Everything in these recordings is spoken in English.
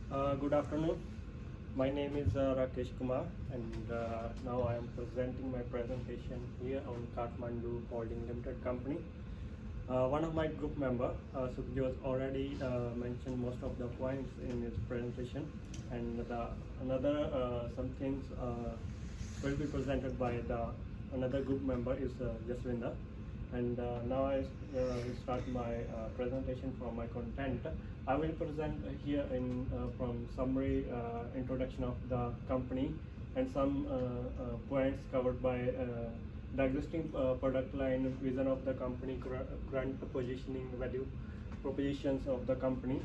Good afternoon. My name is Rakesh Kumar, and now I am presenting my presentation here on Kathmandu Holding Limited Company. One of my group member, Sukhjot, already mentioned most of the points in his presentation, and another some things will be presented by the another group member is Jaswinder. And now I will start my presentation from my content. I will present here in from summary introduction of the company and some points covered by the existing product line, vision of the company, current positioning, value propositions of the company.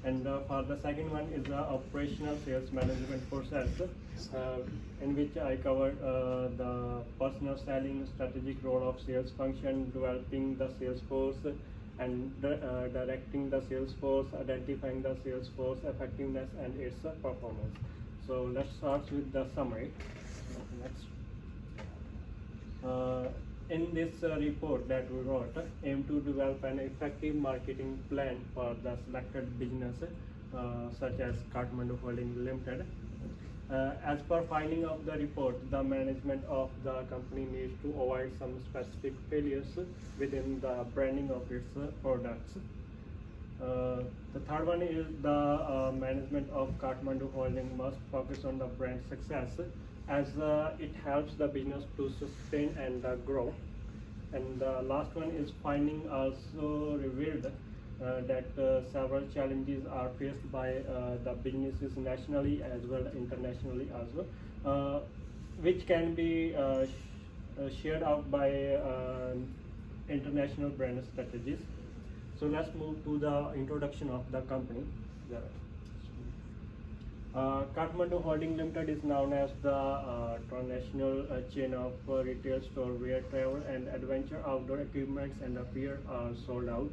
And for the second one is the operational sales management process, in which I covered the personal selling, strategic role of sales function, developing the sales force, and directing the sales force, identifying the sales force effectiveness and its performance. So let's start with the summary. Next. In this report that we wrote, aim to develop an effective marketing plan for the selected business such as Kathmandu Holding Limited. As per finding of the report, the management of the company needs to avoid some specific failures within the branding of its products. The third one is the management of Kathmandu Holding must focus on the brand success, as it helps the business to sustain and grow. And the last one is finding also revealed that several challenges are faced by the businesses nationally as well internationally as well, which can be shared out by international brand strategies. So let's move to the introduction of the company. Kathmandu Holding Limited is known as the transnational chain of retail store where travel and adventure outdoor equipments and apparel are sold out.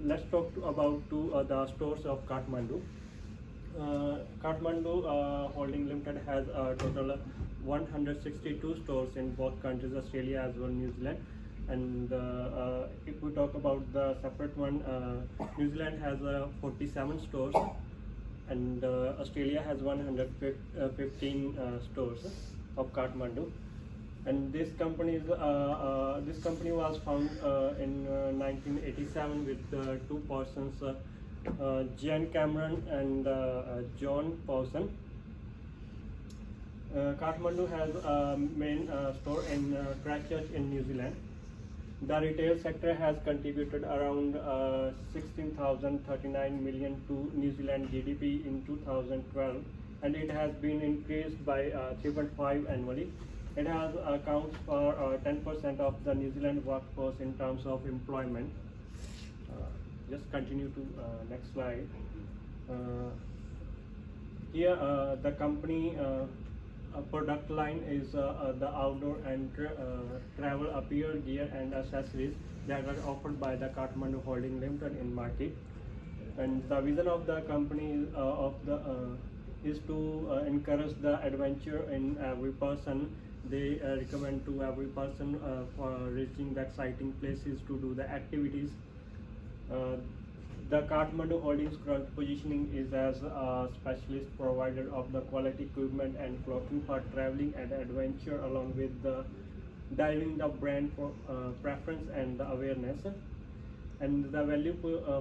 Let's talk about the stores of Kathmandu. Kathmandu Holding Limited has a total 162 stores in both countries, Australia as well as New Zealand. And if we talk about the separate one, New Zealand has 47 stores, and Australia has 115 stores of Kathmandu. And this company was found in 1987 with two persons, Jan Cameron and John Pawson. Kathmandu has a main store in Christchurch in New Zealand. The retail sector has contributed around 16,039 million to New Zealand GDP in 2012, and it has been increased by 3.5 annually. It has accounts for 10% of the New Zealand workforce in terms of employment. Just continue to next slide. Here the company product line is the outdoor and travel apparel, gear and accessories that are offered by the Kathmandu Holding Limited in market. And the vision of the company is to encourage the adventure in every person. They recommend to every person for reaching the exciting places to do the activities. The Kathmandu Holdings current positioning is as a specialist provider of the quality equipment and clothing for traveling and adventure, along with the driving the brand preference and the awareness. And the value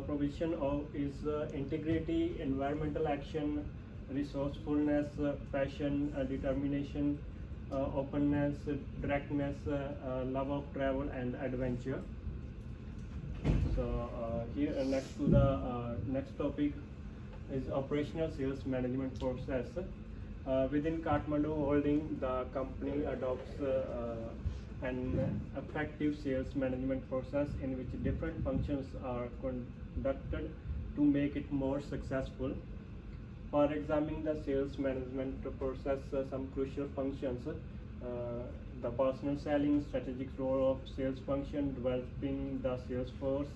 provision is integrity, environmental action, resourcefulness, passion, determination, openness, directness, love of travel and adventure. So here next to the next topic is operational sales management process. Within Kathmandu Holding, the company adopts an effective sales management process in which different functions are conducted to make it more successful. For examining the sales management process, some crucial functions: the personal selling, strategic role of sales function, developing the sales force,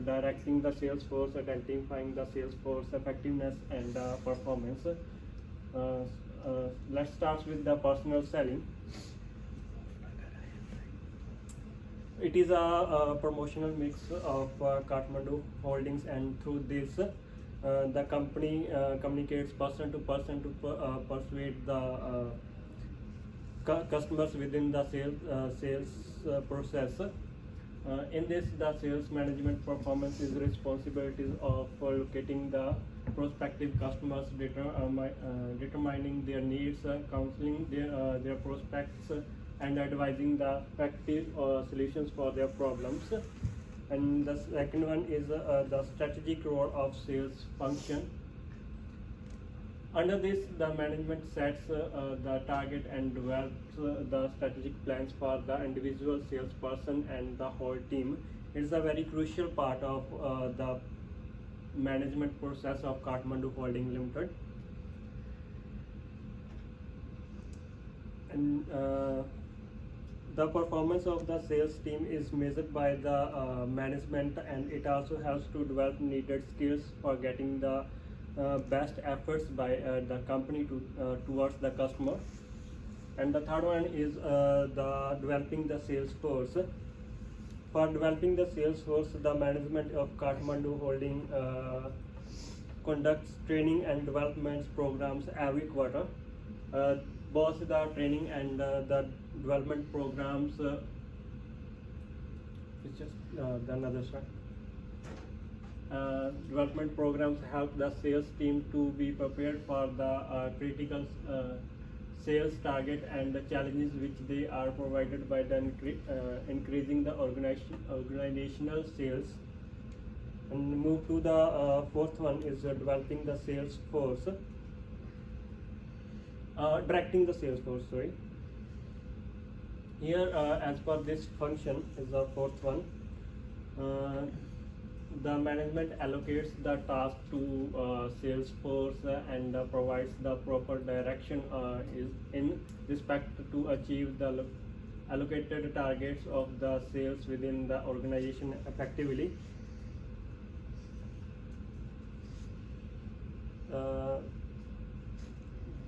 directing the sales force, identifying the sales force effectiveness and performance. Let's start with the personal selling. It is a promotional mix of Kathmandu Holdings, and through this the company communicates person to person to persuade the customers within the sales process. In this, the sales management performance is responsibilities of locating the prospective customers, determining their needs, counseling their prospects, and advising the effective solutions for their problems. And the second one is the strategic role of sales function. Under this, the management sets the target and develops the strategic plans for the individual salesperson and the whole team. It is a very crucial part of the management process of Kathmandu Holding Limited. And the performance of the sales team is measured by the management, and it also helps to develop needed skills for getting the best efforts by the company towards the customer. And the third one is the developing the sales force. For developing the sales force, the management of Kathmandu Holding conducts training and development programs every quarter. Both the training and the development programs it's just the another slide. Development programs help the sales team to be prepared for the critical sales target and the challenges which they are provided by the increasing the organizational sales. And move to the fourth one is developing the sales force. Directing the sales force, sorry. Here, as per this function, is the fourth one. The management allocates the task to sales force and provides the proper direction is in respect to achieve the allocated targets of the sales within the organization effectively.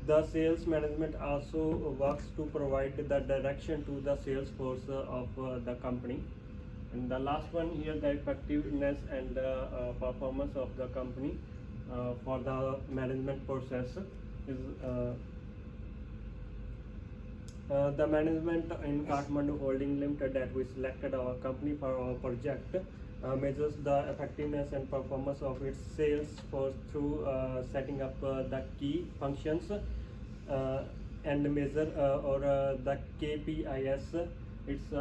The sales management also works to provide the direction to the sales force of the company. And the last one here, the effectiveness and performance of the company for the management process is the management in Kathmandu Holding Limited that we selected our company for our project measures the effectiveness and performance of its sales force through setting up the key functions and measure or the KPIs. It's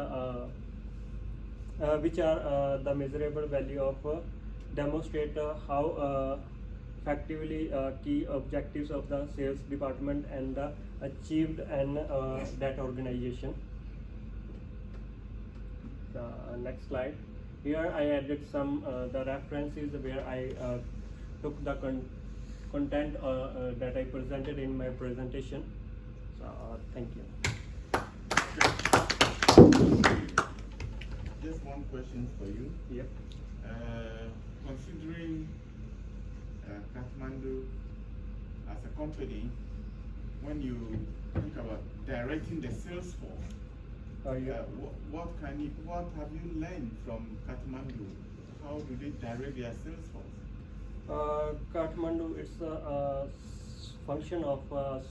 which are the measurable value of demonstrate how effectively key objectives of the sales department and achieved and that organization. The next slide. Here I added some the references where I took the content that I presented in my presentation. So thank you. Just one question for you. Yep. Considering Kathmandu as a company, when you think about directing the sales force, what have you learned from Kathmandu? How do they direct their sales force? Kathmandu, it's a function of